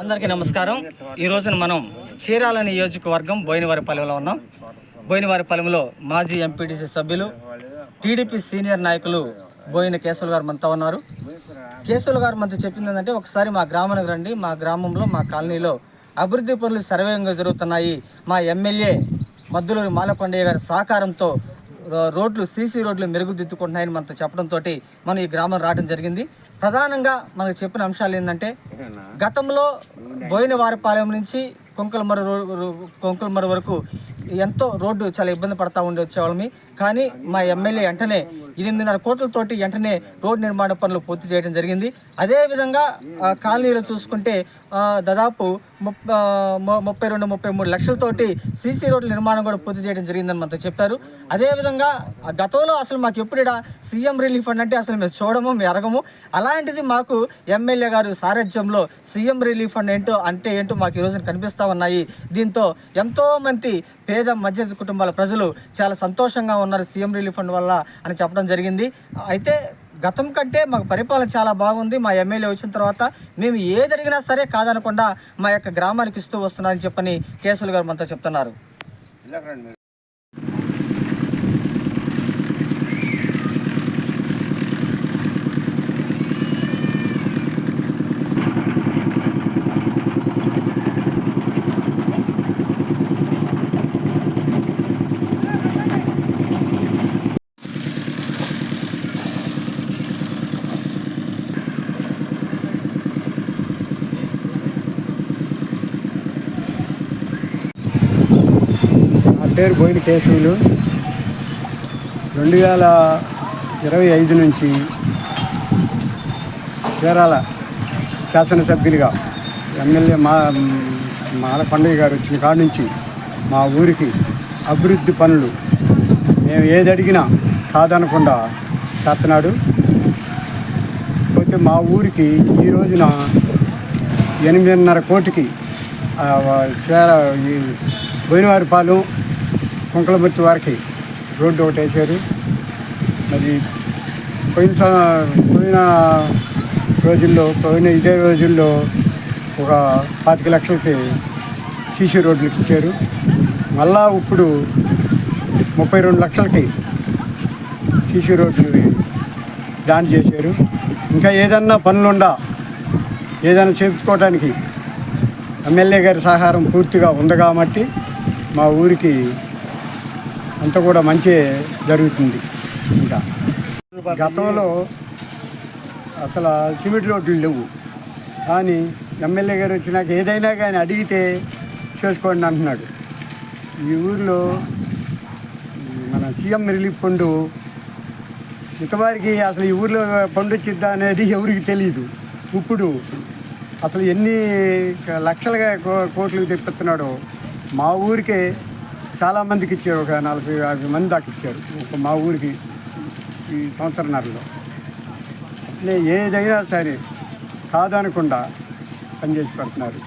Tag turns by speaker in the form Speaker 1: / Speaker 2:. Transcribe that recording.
Speaker 1: అందరికీ నమస్కారం. ఈ రోజున మనం చీరాల నియోజకవర్గం బోయినవారిపాలెంలో ఉన్నాం. బోయినవారిపాలెంలో మాజీ ఎంపీటీసీ సభ్యులు టీడీపీ సీనియర్ నాయకులు బోయిన కేశవులు గారు మనతో ఉన్నారు. కేశవులు గారు మనతో చెప్పింది ఏంటంటే, ఒకసారి మా గ్రామానికి రండి, మా గ్రామంలో మా కాలనీలో అభివృద్ధి పనులు సర్వేయంగా జరుగుతున్నాయి, మా ఎమ్మెల్యే మద్దులూరి మాలకొండయ్య గారి సహకారంతో రోడ్లు సీసీ రోడ్లు మెరుగుదిద్దుకుంటున్నాయని మనతో చెప్పడంతో మనం ఈ గ్రామం రావడం జరిగింది. ప్రధానంగా మనకు చెప్పిన అంశాలు ఏంటంటే, గతంలో బోయినవారిపాలెం నుంచి కొంకులమర్రి వరకు ఎంతో రోడ్డు చాలా ఇబ్బంది పడతా వచ్చేవాళ్ళమి. కానీ మా ఎమ్మెల్యే వెంటనే 8.5 కోట్లతోటి వెంటనే రోడ్డు నిర్మాణ పనులు పూర్తి చేయడం జరిగింది. అదేవిధంగా కాలనీలో చూసుకుంటే దాదాపు 32-33 లక్షలతోటి సీసీ రోడ్ల నిర్మాణం కూడా పూర్తి చేయడం జరిగిందని మనతో చెప్పారు. అదేవిధంగా గతంలో అసలు మాకు ఎప్పుడు సీఎం రిలీఫ్ ఫండ్ అంటే అసలు మేము చూడము, మేము ఎరగము. అలాంటిది మాకు ఎమ్మెల్యే గారు సారథ్యంలో సీఎం రిలీఫ్ ఫండ్ ఏంటో మాకు ఈ రోజున కనిపిస్తూ ఉన్నాయి. దీంతో ఎంతోమంది పేద మధ్య కుటుంబాల ప్రజలు చాలా సంతోషంగా ఉన్నారు సీఎం రిలీఫ్ ఫండ్ వల్ల అని చెప్పడం జరిగింది. అయితే గతం కంటే మాకు పరిపాలన చాలా బాగుంది. మా ఎమ్మెల్యే వచ్చిన తర్వాత మేము ఏది అడిగినా సరే కాదనకుండా మా యొక్క గ్రామానికి ఇస్తూ వస్తున్నారని చెప్పని కేశవులు గారు మనతో చెప్తున్నారు.
Speaker 2: పేరు బోయిన కేశవులు. 2025 నుంచి చీరాల శాసనసభ్యులుగా ఎమ్మెల్యే మాలకొండయ్య గారు వచ్చిన కాడ నుంచి మా ఊరికి అభివృద్ధి పనులు మేము ఏది అడిగినా కాదనకుండా చేస్తున్నాడు. పోతే మా ఊరికి ఈ రోజున 8.5 కోటికి బోయినవారిపాలెం కొంకులమర్తి వారికి రోడ్డు ఒకటి వేసారు. మరి ఇదే రోజుల్లో ఒక 25 లక్షలకి సీసీ రోడ్లు ఇచ్చారు. మళ్ళా ఇప్పుడు 32 లక్షలకి సీసీ రోడ్లు ప్లాన్ చేశారు. ఇంకా ఏదన్నా పనులుండా ఏదైనా చేయించుకోవడానికి ఎమ్మెల్యే గారి సహకారం పూర్తిగా ఉంది కాబట్టి మా ఊరికి అంతా కూడా మంచి జరుగుతుంది. ఇంకా గతంలో అసలు సిమెంట్ రోడ్లు లేవు, కానీ ఎమ్మెల్యే గారు వచ్చినాక ఏదైనా కానీ అడిగితే చేసుకోండి అంటున్నాడు. ఈ ఊరిలో మన సీఎం రిలీఫ్ ఫండ్ ఇంతవరకు అసలు ఈ ఊరిలో ఫండ్ వచ్చిద్దా అనేది ఎవరికి తెలియదు. ఇప్పుడు అసలు ఎన్ని లక్షలుగా కోట్లు తెప్పిస్తున్నాడో మా ఊరికే చాలామందికి ఇచ్చారు. ఒక 40-50 మంది దాకా ఇచ్చారు మా ఊరికి ఈ సంవత్సరంన్నరలో. ఏదైనా సరే కాదనకుండా పనిచేసి పెడుతున్నారు.